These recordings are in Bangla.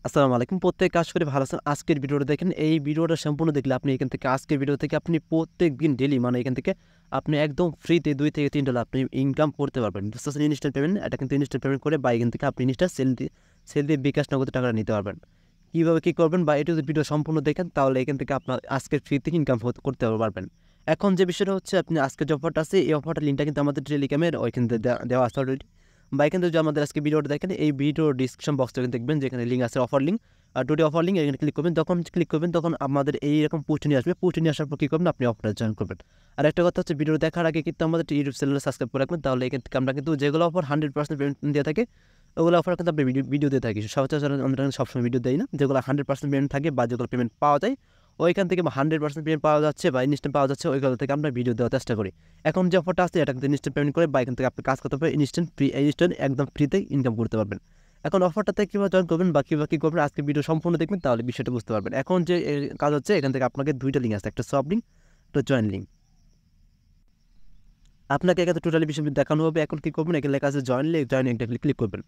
আসসালামু আলাইকুম। প্রত্যেকে আশা করি ভালো আছেন। আজকের ভিডিওটা দেখেন। এই ভিডিওটা সম্পূর্ণ দেখলে আপনি এখান থেকে আজকের ভিডিও থেকে আপনি প্রত্যেকদিন ডেইলি মানে এখান থেকে আপনি একদম ফ্রিতে $2 থেকে $3 আপনি ইনকাম করতে পারবেন। বুঝতে পারছেন? ইনস্ট্যান্ট পেমেন্ট এটা কিন্তু ইনস্ট্যান্ট পেমেন্ট করে বা এখান থেকে আপনি জিনিসটা সেল দিয়ে বিকাশ নগদে টাকাটা নিতে পারবেন। কীভাবে কী করবেন বা এটা যদি ভিডিও সম্পূর্ণ দেখেন তাহলে এখান থেকে আপনার আজকের ফ্রিতে ইনকাম করতে পারবেন। এখন যে বিষয়টা হচ্ছে আপনি আজকের যে অফারটা আছে এই অফারটার লিঙ্কটা কিন্তু আমাদের টেলিগ্রামের ওইখান থেকে দেওয়া আছে অলরেডি। বা এখান থেকে যদি আমাদের আজকে ভিডিওটা দেখেন এই ভিডিওর ডিসক্রিপশন বক্সে দেখবেন যেখানে লিঙ্ক আছে offer link. Today offer link এখানে ক্লিক করবেন। যখন ক্লিক করবেন তখন আমাদের এইরকম পোস্ট নিয়ে আসবে। পোস্ট নিয়ে আসার পর কী করবেন আপনি অফারে জয়েন করবেন। আর একটা কথা হচ্ছে ভিডিও দেখার আগে কিন্তু আমাদের ইউটিউব চ্যানেলে সাবস্ক্রাইব করে রাখবেন। তাহলে এখান থেকে আমরা কিন্তু যেগুলো অফার 100% পেমেন্ট দিয়ে থাকে ওগুলো অফার কিন্তু আমরা ভিডিও দিয়ে থাকি। সচরাচর আমরা সবসময় ভিডিও দেই না। যেগুলো 100% পেমেন্ট থাকে বা যেগুলো পেমেন্ট পাওয়া যায় ওইখান থেকে 100% পেমেন্ট পাওয়া যাচ্ছে বা ইনস্ট্যান্ট পাওয়া যাচ্ছে ওইগুলো থেকে আমরা ভিডিও দেওয়ার চেষ্টা করি। এখন যে অফারটা আছে এটা কিন্তু ইনস্ট্যান্ট পেমেন্ট করে বা এখান থেকে আপনি কাজ করতে পারবেন ইনস্ট্যান্ট একদম ফ্রিতে ইনকাম করতে পারবেন। এখন অফারটাতে কীভাবে জয়েন করবেন বা কীভাবে কী করবেন আজকে ভিডিও সম্পূর্ণ দেখবেন তাহলে বিষয়টা বুঝতে পারবেন। এখন যে কাজ হচ্ছে এখান থেকে আপনাকে 2টা লিঙ্ক আছে, একটা সব লিঙ্ক, একটা জয়েন লিঙ্ক। আপনাকে এখানে টোটালি বিষয় দেখানো হবে। এখন কী করবেন এখানে লেখা আছে জয়েন লিঙ্ক, জয়েন লিঙ্কটা ক্লিক করবেন।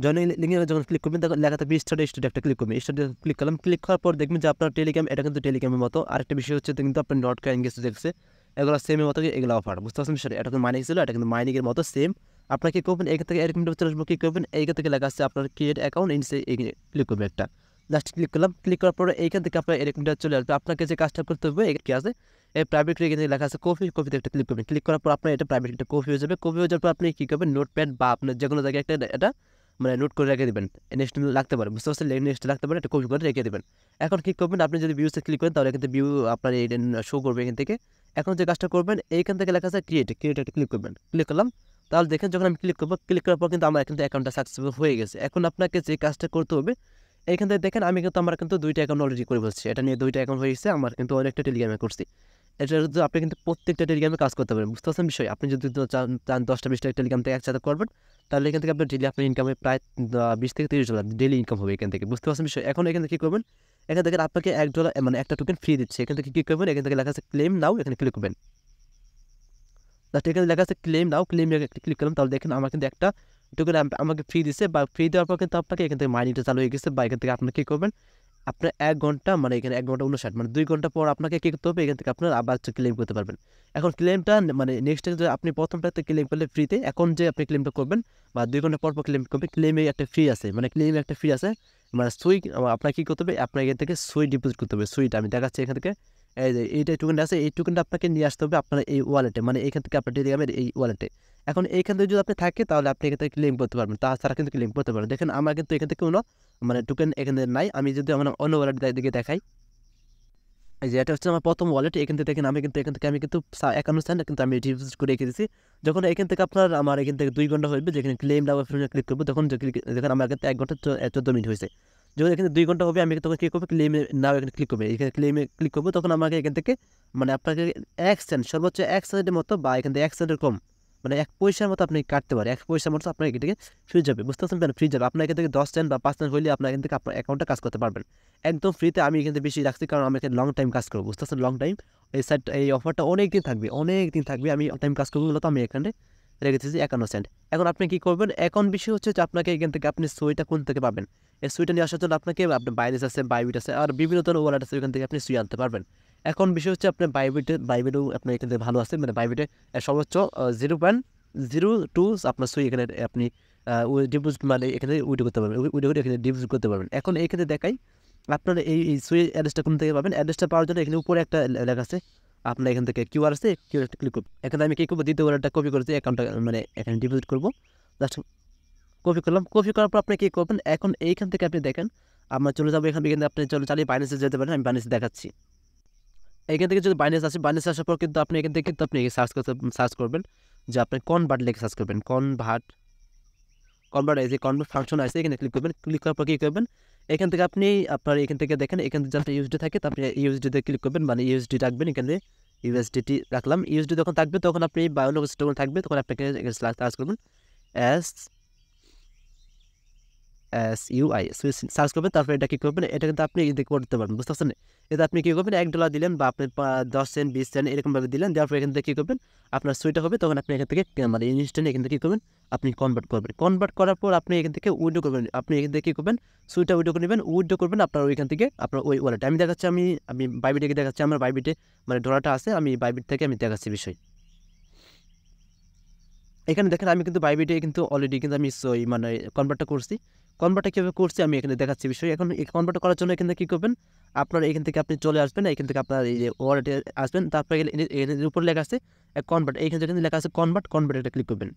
জয়েন লিঙ্কে যখন ক্লিক করবেন তখন লেখা থাকবে স্টার্ট একটা ক্লিক করবেন। স্টার্টে ক্লিক করলাম। ক্লিক করার পর দেখবেন যে আপনার টেলিগ্রাম এটা কিন্তু টেলিগ্রামের মতো। আরেকটা বিষয় হচ্ছে কিন্তু আপনার নট কয়েন গেছে দেখছে এগুলো সেমের মতো এগুলো অফার। বুঝতে পারছেন বিষয়টা? এটা কিন্তু মাইনিং ছিল, এটা কিন্তু মাইনিংয়ের মতো সেম। আপনার কী করবেন এখান থেকে এরকম চলে আসবো, কী করবেন এইখান থেকে লেখা আছে আপনার ক্রিয়েট অ্যাকাউন্ট ইনসে ক্লিক করবেন একটা। জাস্ট ক্লিক করলাম। ক্লিক করার পরে এইখান থেকে আপনার এরকমটা চলে আসবে। আপনাকে যে কাজটা করতে হবে কি আছে এই প্রাইভেট এখানে লেখা আছে কপিতে একটা ক্লিক করবেন। ক্লিক করার পর আপনার এটা প্রাইভেট একটা কপি হয়ে যাবে। কপি হয়ে যাওয়ার পর আপনি কী করবেন নোটপ্যাড বা আপনার যেকোনো জায়গায় একটা এটা মানে নোট করে রেখে দেবেন। নেক্সট লাগতে পারে। বুঝতে পারছেন? নেক্সট লাগতে পারে এটা কপি করে রেখে দেবেন। এখন কী করবেন আপনি যদি ভিউসে ক্লিক করেন তাহলে কিন্তু ভিউ আপনার এই শো করবে এখান থেকে। এখন যে কাজটা করবেন এইখান থেকে লেখা আছে ক্রিয়েট একটা ক্লিক করবেন। ক্লিক করলাম। তাহলে দেখেন যখন আমি ক্লিক করবো, ক্লিক করার পর কিন্তু আমার কিন্তু অ্যাকাউন্টটা সাকসেসফুল হয়ে গেছে। এখন আপনাকে যে কাজটা করতে হবে এইখান থেকে দেখেন আমি কিন্তু আমার কিন্তু 2টা অ্যাকাউন্ট অলরেডি করে ফেলছি। এটা নিয়ে 2টা অ্যাকাউন্ট হয়ে গেছে। আমার কিন্তু অনেকটা টেলিগ্রামে করছি। এটা যদি আপনি কিন্তু প্রত্যেকটা টেলিগ্রামে কাজ করতে পারেন। বুঝতে পারছেন বিষয়? আপনি যদি চান 10টা-20টা টেলিগ্রাম থেকে একসাথে করবেন তাহলে এখান থেকে আপনার ডেইলি আপনার ইনকামে প্রায় $20 থেকে $30 ডেইলি ইনকাম হবে এখান থেকে। বুঝতে পারছেন বিষয়? এখন এখান থেকে কী করবেন? এখান থেকে আপনাকে $1 মানে একটা টোকেন ফ্রি দিচ্ছে। এখান থেকে কী করবেন? এখান থেকে লেখা আছে ক্লেম নাও এখানে ক্লিক করবেন। জাস্ট এখানে লেখা আছে ক্লেম নাও, ক্লেম ক্লিক করলাম। তাহলে দেখেন আমার কিন্তু একটা টোকেন আমাকে ফ্রি দিচ্ছে বা ফ্রি দেওয়ার পর কিন্তু আপনাকে এখান থেকে মাইনিংটা চালু হয়ে গেছে বা এখান থেকে আপনি কী করবেন? আপনার ১ ঘন্টা মানে এখানে ১ ঘন্টা ৫৯ মানে ২ ঘন্টা পর আপনাকে কী করতে হবে? এখান থেকে আপনার আবার ক্লেম করতে পারবেন। এখন ক্লেমটা মানে নেক্সট যে আপনি ১মটাতে ক্লেম করলে ফ্রিতে, এখন যে আপনি ক্লেমটা করবেন বা ২ ঘন্টা পর ক্লেম করবেন, ক্লেমে একটা ফি আছে। মানে ক্লেমে একটা ফি আছে। মানে সুই আপনার কী করতে হবে? আপনার এখান থেকে সুই ডিপোজিট করতে হবে। সুইটা আমি দেখাচ্ছি এখান থেকে। এই যে এইটা টোকেনটা আছে, এই টোকেনটা আপনাকে নিয়ে আসতে হবে আপনার এই ওয়ালেটে। মানে এখান থেকে আপনার টেলিগ্রামের এই ওয়ালেটে। এখন এইখান থেকে যদি আপনি থাকে তাহলে আপনি এখান থেকে ক্লেম করতে পারবেন। তাছাড়া কিন্তু ক্লেম করতে পারবেন। দেখেন আমার কিন্তু এখান থেকে কোনো মানে টোকেন এখানে নাই। আমি যদি আমার অন্য ওয়ালেট দিকে দেখাই, এই যে এটা হচ্ছে আমার ১ম ওয়ালেট। এখান থেকে দেখেন আমি কিন্তু এখান থেকে ৫১ সেন্ট কিন্তু আমি ডিপোজিট করে রেখে দিয়েছি। যখন এখান থেকে আপনার আমার এখান থেকে ২ ঘন্টা হইবে যেখানে ক্লেম নাও অপশনে ক্লিক করব তখন দেখেন আমার কিন্তু ১ ঘন্টা ১৪ মিনিট হয়েছে। যখন এখানে ২ ঘন্টা হবে আমি তখন কী করব? ক্লেমে নাও এখানে ক্লিক করব। এখানে ক্লেমে ক্লিক করব তখন আমাকে এখান থেকে মানে আপনাকে ১ সেন্ট সর্বোচ্চ ১ সেন্টের মতো বা এখান থেকে ১ সেন্টের কম মানে ১ পয়সার মতো আপনি কাটতে পারেন। ১ পয়সার মতো আপনার এখান থেকে ফ্রি যাবে। বুঝতে পারছেন? ফ্রি যাবে। আপনার এখান থেকে ১০ সেন্ট বা ৫ সেন্ট হইলে আপনার এখান থেকে আপনার অ্যাকাউন্টে কাজ করতে পারবেন। একদম ফ্রিতে আমি এখান থেকে বেশি রাখছি কারণ আমি এখানে লং টাইম কাজ করব। বুঝতে পারছেন? লং টাইম এই অফারটা অনেকদিন থাকবে, অনেকদিন থাকবে। আমি টাইম কাজ করব মূলত আমি এখানে রেখে দিয়েছি ৫১ সেন্ট। এখন আপনি কী করবেন? এখন বিষয় হচ্ছে যে আপনাকে এখান থেকে আপনি সুইটা কোন থেকে পাবেন? এই সুইটা নিয়ে আসার জন্য আপনাকে আপনার বাইন্যান্স আছে, বাইবিট আছে আর বিভিন্ন ধরনের ওয়ালেট আছে ওখান থেকে আপনি সুই আনতে পারবেন। এখন বিষয় হচ্ছে আপনার বাইবিটেও আপনার এখান থেকে ভালো আছে। মানে বাইবিটে সর্বোচ্চ 0.02 আপনার সুই এখানে আপনি ডিপোজিট মানে এখানে উইথড্র করতে পারবেন। উইথড্র করে এখানে ডিপোজিট করতে পারবেন। এখন এইখানে দেখাই আপনার এই সুই অ্যাড্রেসটা কোন থেকে পাবেন? অ্যাড্রেসটা পাওয়ার জন্য এখানে উপরে একটা লেখা আছে। আপনার এখান থেকে কিউআর আছে, কিউআরটা ক্লিক করব। এখানে আমি কী করব? দ্বিতীয় ওয়ালেটটা কপি করেছি অ্যাকাউন্টটা মানে এখানে ডিপোজিট করব। জাস্ট কপি করলাম। কপি করার পর আপনি কী করবেন? এখন এইখান থেকে আপনি দেখেন আমরা চলে যাবো এখান থেকে আপনি চালিয়ে বাইন্যান্সে যেতে পারেন। আমি বাইন্যান্সে দেখাচ্ছি। এখান থেকে যদি বাইন্যান্স আসে, বাইন্যান্স আসার পর কিন্তু আপনি এখান থেকে কিন্তু আপনি সার্চ করবেন যে আপনি কনভার্ট লিখে সার্চ করবেন। কনভার্ট এই যে কনভার্ট ফাংশন আছে এখানে ক্লিক করবেন। ক্লিক করার পর কী করবেন? এখান থেকে আপনি আপনার এখান থেকে দেখেন এখান থেকে যাতে ইউএসডি থাকে তো আপনি ইউএসডিতে ক্লিক করবেন। মানে ইউএসডি রাখবেন এখানে ইউএসডিটি রাখলাম। ইউএসডি যখন থাকবে তখন আপনি বায়োলজিক্যাল টোকেন থাকবে তখন আপনাকে সার্চ করবেন এস SUI সুই সার্চ করবেন, তারপর এটা কী করবেন, এটা কিন্তু আপনি করতে পারবেন, বুঝতে পারছেন? এটা আপনি কী করবেন, $1 দিলেন বা আপনি 10 সেন্ট 20 সেন্ট এরকমভাবে দিলেন, দেওয়ার পর এখান থেকে কী করবেন, আপনার সুইটা হবে, তখন আপনি এখান থেকে মানে ইনস্ট্যান্ট এখান থেকে কী করবেন, আপনি কনভার্ট করবেন। কনভার্ট করার পর আপনি এখান থেকে উইথড্র করবেন। আপনি এখান থেকে কী করবেন, সুইটা উইথড্র করে নেবেন, উইথড্র করবেন আপনার ওইখান থেকে আপনার ওই ওয়ালেটে। আমি দেখাচ্ছি, আমি বাইবিটে দেখাচ্ছি, আমার বাইবিটে মানে ডলারটা আছে, আমি বাইবিট থেকে আমি দেখাচ্ছি বিষয়। এখানে দেখেন আমি কিন্তু বাইবিটে কিন্তু অলরেডি কিন্তু আমি মানে কনভার্টটা করছি। কনভার্টটা কীভাবে করছি আমি এখানে দেখাচ্ছি বিষয়। এখন এই কনভার্ট করার জন্য এখান থেকে কী করবেন, আপনার এখান থেকে আপনি চলে আসবেন, এখান থেকে আপনার এই যে ওয়ালেটে আসবেন, তারপরে এর উপর লেখা আছে কনভার্ট, এইখানে যেখানে লেখা আছে কনভার্ট এটা ক্লিক করবেন।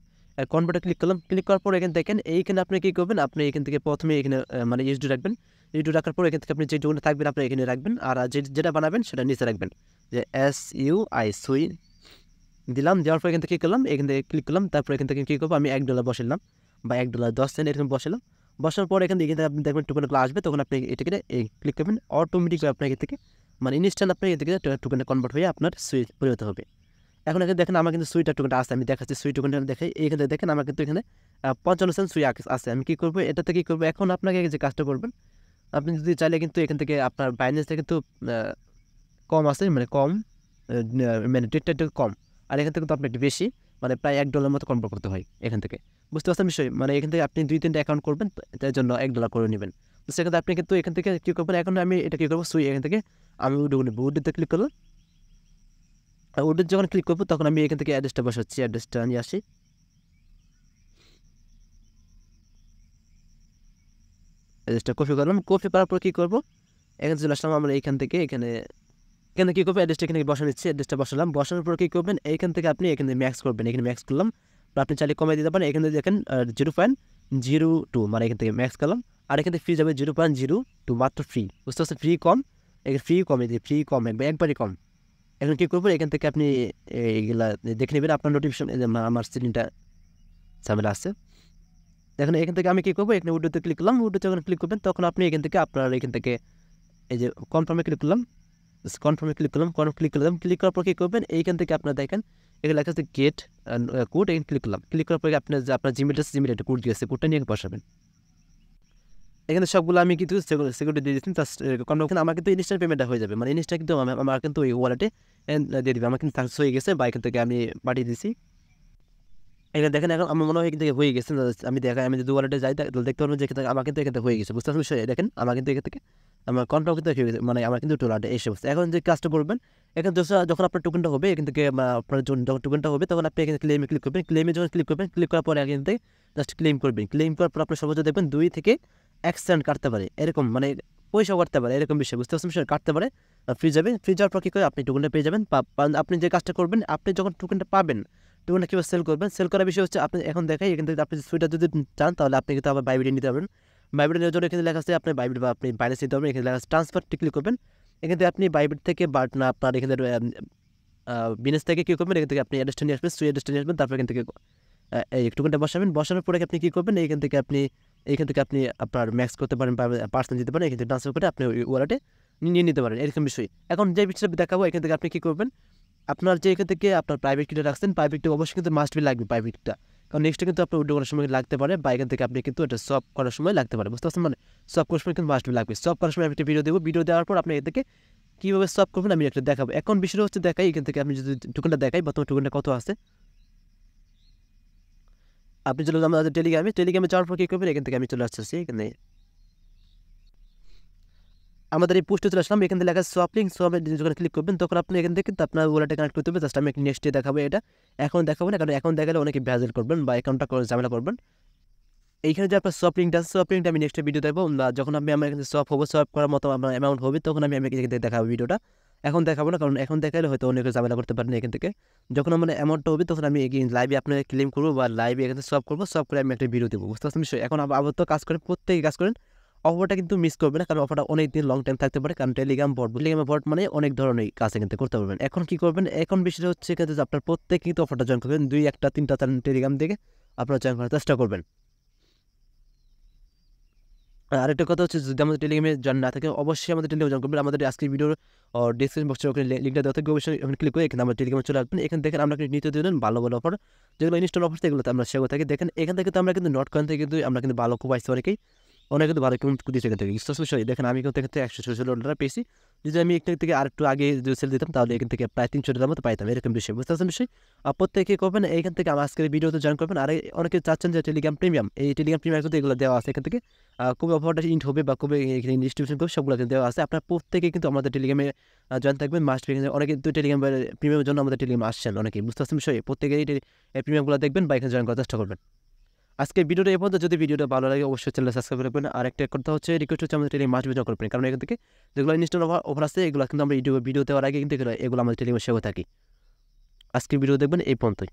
কনভার্টে ক্লিক করলাম, ক্লিক করার পর এখানে দেখেন এইখানে আপনি কী করবেন, আপনি এখান থেকে প্রথমে এখানে মানে ইউএসডি রাখবেন। ইউএসডি রাখার পর এখান থেকে আপনি যেটুকুনে থাকবেন আপনি এখানে রাখবেন, আর যেটা বানাবেন সেটা নিচে রাখবেন, যে SUI সুই দিলাম। দেওয়ার পর এখান থেকে কী করলাম, এখান থেকে ক্লিক করলাম, তারপর এখান থেকে কী করবো, আমি $1 বসালাম বা $1 10 সেন্ট এরকম বসালাম। বসার পর এখান থেকে আপনি দেখবেন টোকেনগুলো আসবে, তখন আপনি এটাকে ক্লিক করবেন, অটোমেটিকলি আপনার এখান থেকে মানে ইনস্ট্যান্ট আপনার এখান থেকে টোকেনে কনভার্ট হয়ে আপনার সুইচ পরিণত হবে। এখন এখানে দেখেন আমার কিন্তু সুইটার টোকেনটা আছে, আমি দেখাচ্ছি সুই টোকেনটা দেখাই। এখানে দেখেন আমার কিন্তু এখানে 55 সেন্ট সুই আছে। আমি কী করবো, এটাতে কী করবো, এখন আপনাকে যে কাজটা করবেন, আপনি যদি চাইলে কিন্তু এখান থেকে আপনার বাইন্যান্স থেকে কিন্তু কম আছে, মানে কম মানে রেটটা একটু কম, আর এখান থেকে তো আপনি একটু বেশি, মানে প্রায় $1 মতো কনভার্ট করতে হয় এখান থেকে, বুঝতে পারছেন বিষয়? মানে এখান থেকে আপনি 2-3টা অ্যাকাউন্ট করবেন, তার জন্য $1 করে নেবেন। তো সেক্ষেত্রে আপনি কিন্তু এখান থেকে কী করবেন, এখন আমি এটা কী করবো, সুই এখান থেকে আমি উডোতে ক্লিক করলাম। আর উডোতে যখন ক্লিক করবো তখন আমি এখান থেকে অ্যাড্রেসটা বসাচ্ছি, অ্যাড্রেসটা নিয়ে আসি। অ্যাড্রেসটা কপি করলাম, কপি করার পর কী করবো, এখানে চলে আসলাম আমরা এইখান থেকে এখানে কী করবো, অ্যাড্রেসটা এখানে বসা নিচ্ছি, অ্যাড্রেসটা বসালাম। বসানোর পর কী করবেন, এইখান থেকে আপনি এখানে ম্যাক্স করবেন, এখানে ম্যাক্স করলাম, বা আপনি চাইলে কমাই দিতে পারেন। এখানে দেখেন 0.02 মানে এখান থেকে ম্যাক্স করলাম, আর এখান থেকে ফ্রি যাবে 0.02 মাত্র ফ্রি, বুঝতে পারছেন? ফ্রি কম, এখানে ফ্রি কমে দিয়ে ফ্রি কম একবারই কম। এখন কী করবো, এখান থেকে আপনি এইগুলা দেখে নেবেন, আপনার নোটিফিকেশন আমার সিলিংটা ঝামেলা আছে। দেখেন এখান থেকে আমি কী করবো, এখানে উডোতে ক্লিক করলাম, উডোতে যখন ক্লিক করবেন তখন আপনি এখান থেকে আপনার এখান থেকে এই যে কনফার্মে ক্লিক করলাম, কনফার্মে ক্লিক করলাম, ক্লিক করলাম। ক্লিক করার পর কী করবেন, এইখান থেকে আপনার দেখেন এখানে লেখা আছে গেট কোড, এখানে ক্লিক করলাম। ক্লিক করার পরে আপনার যে আপনার জিমেলটা আছে, জিমেল একটা কোড দিয়েছে, কোডটা নিয়ে বসাবেন। এখানে সবগুলো আমি কিন্তু সিকিউরিটি দিয়ে দিচ্ছি, কনফার্ম আমার কিন্তু ইনস্ট্যান্ট পেমেন্টটা হয়ে যাবে, মানে ইনস্ট্যান্ট কিন্তু আমার কিন্তু ওই ওয়ালেটে দিয়ে দিবে, আমার কিন্তু সাকসেস হয়ে গেছে বা এখান থেকে আমি পাঠিয়ে দিয়েছি। এখানে দেখেন এখন আমার মনে হয় এখান থেকে হয়ে গেছে, আমি দেখাই, আমি যদি ওয়ালেটে যাই তাহলে দেখতে পারবেন যে আমার কিন্তু এখান থেকে হয়ে গেছে, বুঝতে পারছেন বিষয়? দেখেন আমার কিন্তু এখান থেকে আমার কনফার্ম কিন্তু হয়ে গেছে, মানে আমার কিন্তু টোলারটা এসে বসছে। এখন যে কাজটা করবেন, এখানে যখন আপনার টোকেনটা হবে, এখান থেকে আপনার যখন টোকেনটা হবে তখন আপনি এখানে ক্লেমে ক্লিক করবেন। ক্লেমে যখন ক্লিক করবেন, ক্লিক করার পরে এখান থেকে জাস্ট ক্লেম করবেন। ক্লেম করার পর আপনার সর্বোচ্চ দেখবেন 2 থেকে 1 সেন্ট কাটতে পারে, এরকম মানে পয়সাও কাটতে পারে, এরকম বিষয়, বুঝতে পারছেন বিষয়? কাটতে পারে, ফ্রি যাবে। ফ্রি যাওয়ার পর কী করে আপনি টোকেনটা পেয়ে যাবেন। আপনি যে কাজটা করবেন, আপনি যখন টোকেনটা পাবেন, টোকেনটা কীভাবে সেল করবেন, সেল করার বিষয় হচ্ছে আপনি এখন দেখাই, এখান থেকে আপনি সুইটা যদি চান তাহলে আপনি কিন্তু আবার বাইবিটে নিতে পারবেন। বাইবিটে নেওয়ার জন্য এখানে লেখা আছে আপনার বাইবিট বা আপনি বাইন্যান্স নিতে পারবেন, এখানে লেখা আছে ট্রান্সফারটি ক্লিক করবেন। এখান থেকে আপনি বাইবিট থেকে বাট না আপনার এখানে বিজনেস থেকে কী করবেন, এখান থেকে আপনি অ্যাড্রেসটা নিয়ে আসবেন, সুই অ্যাড্রেসটা নিয়ে আসবেন, তারপর এখান থেকে এই টোকেনটা বসাবেন। বসানোর পরে আপনি কী করবেন, এইখান থেকে আপনি আপনার ম্যাক্স করতে পারেন বা পার্সেন্ট দিতে পারেন, এখান থেকে ট্রান্সফার করে আপনি ওই ওয়ালেটে নিয়ে নিতে পারেন, এরকম বিষয়। এখন যে বিষয়টা দেখাবো, এখান থেকে আপনি কী করবেন, আপনার যে এখান থেকে আপনার প্রাইভেট কিটা রাখছেন, প্রাইভেটটা অবশ্যই কিন্তু মাস্ট বি লাগবে প্রাইভেটটা, কারণ নেক্সটে কিন্তু আপনার উইথড্র করার সময় লাগতে পারে, বা এখান থেকে আপনি কিন্তু এটা সব করার সময় লাগতে পারে, বুঝতে পারছেন? মানে সব করার সময় কিন্তু মাস্ট বি লাগবে। সব করার সময় আমি একটা ভিডিও দেবো, ভিডিও দেওয়ার পর আপনি এর থেকে কীভাবে সব করবেন আমি একটা দেখাবো। এখন বিষয়টা হচ্ছে দেখাই, এখান থেকে আপনি যদি টোকেনটা দেখাই, বর্তমানে টোকেনটা কত আছে, আপনি চলে যাবেন আমাদের টেলিগ্রামে যাওয়ার পর কী করবেন, এখান থেকে আমি চলে আসতেছি এখানে আমাদের এই পোস্টে চলে আসলাম। এখান থেকে লেখা সোয়াপ লিঙ্ক, সোয়াপে যখন ক্লিক করবেন তখন আপনি এখান থেকে কিন্তু আপনার ওয়ালেটে কানেক্ট করতে হবে। জাস্ট আমি নেক্সটে দেখাবো এটা, এখন দেখাবো না, কারণ এখন দেখালে অনেকে ভ্যাজেল করবেন বা অ্যাকাউন্টটা ঝামেলা করবেন। এইখানে যে আপনার সোয়াপ লিঙ্কটা আছে, সোয়াপ লিঙ্কটা আমি নেক্সটে ভিডিও দেবো, বা যখন আমার এখানে সোয়াপ হবো, সোয়াপ করার মতো আমার অ্যামাউন্ট হবে, তখন আমি এখান থেকে দেখাবো ভিডিওটা। এখন দেখাবো না, কারণ এখন দেখালে হয়তো অনেকে ঝামেলা করতে পারেন। এখান থেকে যখন আমার অ্যামাউন্টটা হবে তখন আমি লাইভে আপনাকে ক্লেম করবো বা লাইভে এখানে সোয়াপ করবো, সোয়াপ করে আমি একটা ভিডিও দেবো, বুঝতে পারছেন বিষয়? এখন আবার তো কাজ করেন, প্রত্যেকে কাজ করেন, অফারটা কিন্তু মিস করবে না, কারণ অফারটা অনেক দিন লং টাইম থাকতে পারে, কারণ টেলিগ্রাম বট মানে অনেক ধরনের কাজ কিন্তু করতে পারবেন। এখন কি করবেন, এখন বিষয়টা হচ্ছে কিন্তু আপনার প্রত্যেকে কিন্তু অফারটা জয়েন করবেন, 2, 1, 3টা টেলিগ্রাম থেকে আপনারা জয়েন করার চেষ্টা করবেন। আরেকটা কথা হচ্ছে, যদি আমাদের টেলিগ্রামে জয়েন না থাকে অবশ্যই আমাদের টেলিগ্রামে জয়েন করবেন। আমাদের আজকের ভিডিওর ডিসক্রিপশন বক্সে ওখানে লিঙ্কটা দেওয়া থাকবে, অবশ্যই ওখানে ক্লিক করে এখানে আমাদের টেলিগ্রামে চলে আসবেন। এখান থেকে আমরা কিন্তু নিতে দিলেন ভালো ভালো অফার, যেগুলো ইনস্টল অফার সেগুলোতে আমরা শেয়ার থাকি। দেখেন এখান থেকে তো আমরা কিন্তু নট কয়েন থেকে কিন্তু আমরা কিন্তু ভালো খুব পাইছি অনেকেই। অনেক কিন্তু ভালো কিন্তু দিচ্ছে এখান থেকে বুঝতে পারছো বিষয়। দেখেন আমি কিন্তু এখান থেকে $116 পেয়েছি। যদি আমি এখান থেকে আরেকটু আগে যদি সেল দিতাম তাহলে এখান থেকে প্রায় $300 মতো পাইতাম, এরকম বিষয় বুঝতে পারছেন বিষয়। প্রত্যেকে করবেন এইখান থেকে আমার আজকের ভিডিওতে জয়েন করবেন। আর অনেকে চাচ্ছেন যে টেলিগ্রাম প্রিমিয়াম, এই টেলিগ্রাম প্রিমিয়াম কিন্তু এগুলো দেওয়া আছে এখান থেকে। কবে অফারটা ইন্ট হবে বা কবে এখানে ডিস্ট্রিবিউশন করবে সবগুলো কিন্তু দেওয়া আছে। আপনার প্রত্যেকে কিন্তু আমাদের টেলিগ্রামে জয়েন থাকবেন মাস্ট। অনেকে কিন্তু টেলিগ্রাম প্রিমিয়ামের জন্য আমাদের টেলিগ্রাম আসছেন অনেকেই বুঝতে পারছেন বিষয়। প্রত্যেকেই এই প্রিমিয়ামগুলো দেখবেন বা এখানে জয়েন করার চেষ্টা করবেন। আজকে ভিডিওটা এই পর্যন্ত। যদি ভিডিওটা ভালো লাগে অবশ্যই চ্যানেল সাবস্ক্রাইব করবেন। আর একটা কথা হচ্ছে রিকোয়েস্ট হচ্ছে আমাদের টেলিগ্রাম মাস্ট জয়েন করবেন, কারণ এখান থেকে যেগুলো ইনস্টল অফার আছে এগুলো কিন্তু আমরা ভিডিও দেওয়ার আগে কিন্তু এগুলো আমাদের টেলিগ্রামে শেয়ার করে থাকি। আজকে ভিডিও দেখবেন এই পর্যন্তই।